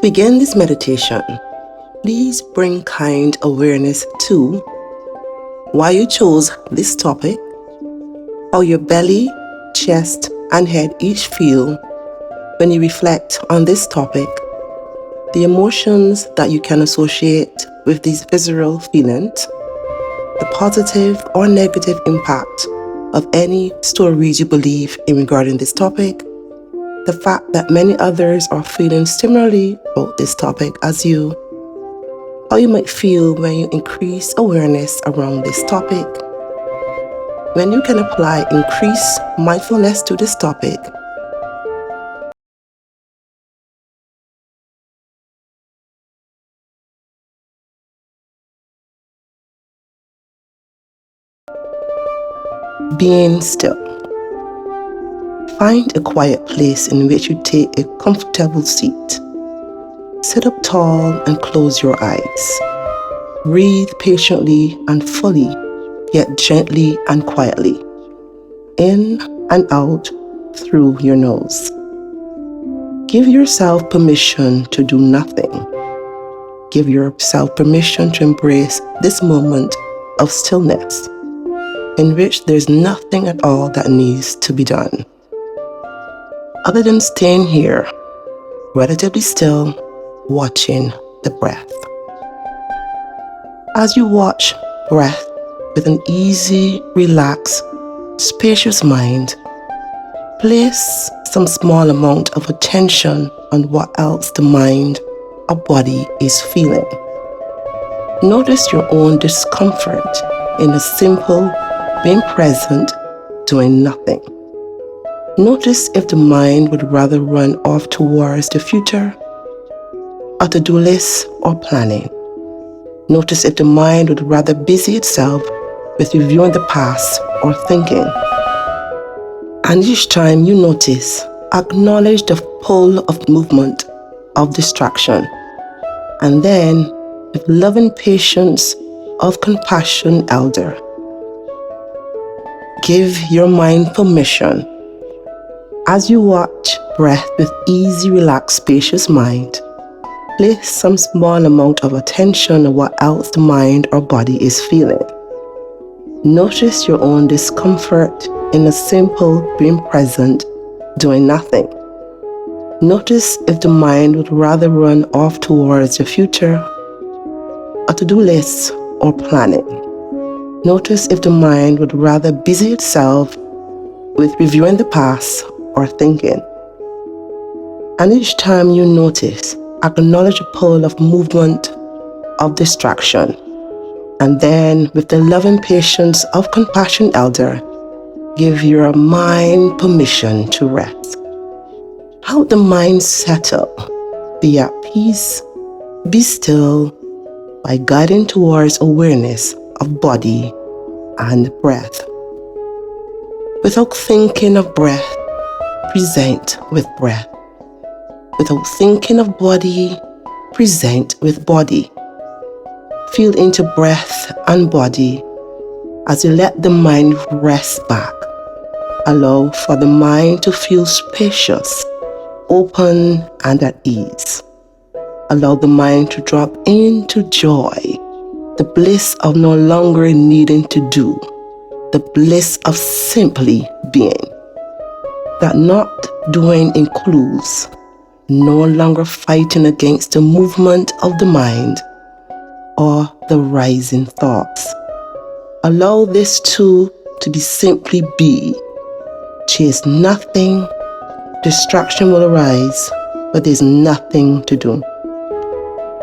begin this meditation, please bring kind awareness to why you chose this topic, how your belly, chest, and head each feel when you reflect on this topic, the emotions that you can associate with these visceral feelings, the positive or negative impact of any stories you believe in regarding this topic, the fact that many others are feeling similarly about this topic as you, how you might feel when you increase awareness around this topic, when you can apply increased mindfulness to this topic, being still. Find a quiet place in which you take a comfortable seat. Sit up tall and close your eyes. Breathe patiently and fully, yet gently and quietly, in and out through your nose. Give yourself permission to do nothing. Give yourself permission to embrace this moment of stillness, in which there's nothing at all that needs to be done, other than staying here, relatively still, watching the breath. As you watch breath with an easy, relaxed, spacious mind, place some small amount of attention on what else the mind or body is feeling. Notice your own discomfort in a simple being present, doing nothing. Notice if the mind would rather run off towards the future, a to-do list, or planning. Notice if the mind would rather busy itself with reviewing the past or thinking. And each time you notice, acknowledge the pull of movement, of distraction. And then, with loving patience, of compassion, elder, give your mind permission. As you watch breath with easy, relaxed, spacious mind, place some small amount of attention on what else the mind or body is feeling. Notice your own discomfort in a simple being present, doing nothing. Notice if the mind would rather run off towards the future, a to-do list, or planning. Notice if the mind would rather busy itself with reviewing the past or thinking. And each time you notice, acknowledge the pull of movement, of distraction. And then, with the loving patience of compassion, elder, give your mind permission to rest. Help the mind settle, be at peace, be still, by guiding towards awareness of body and breath. Without thinking of breath, present with breath. Without thinking of body, present with body. Feel into breath and body as you let the mind rest back. Allow for the mind to feel spacious, open, and at ease. Allow the mind to drop into joy, the bliss of no longer needing to do, the bliss of simply being. That not doing includes no longer fighting against the movement of the mind or the rising thoughts. Allow this too to be simply be. Chase nothing, distraction will arise, but there's nothing to do.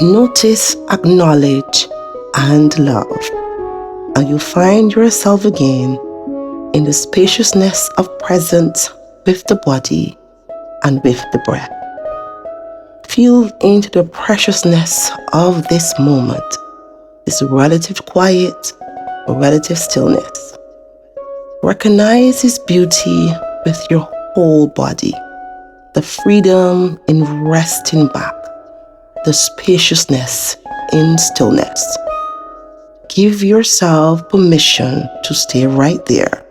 Notice, acknowledge, and love, and you'll find yourself again in the spaciousness of presence with the body and with the breath. Feel into the preciousness of this moment, this relative quiet, relative stillness. Recognize its beauty with your whole body, the freedom in resting back, the spaciousness in stillness. Give yourself permission to stay right there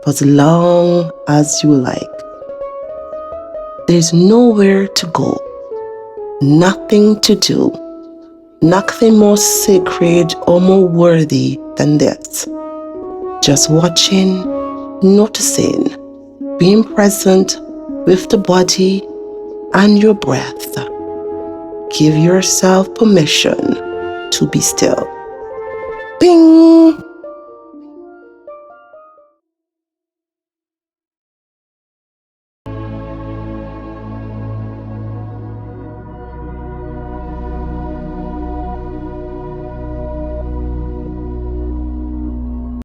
for as long as you like. There's nowhere to go. Nothing to do, nothing more sacred or more worthy than this. Just watching, noticing, being present with the body and your breath. Give yourself permission to be still. Bing!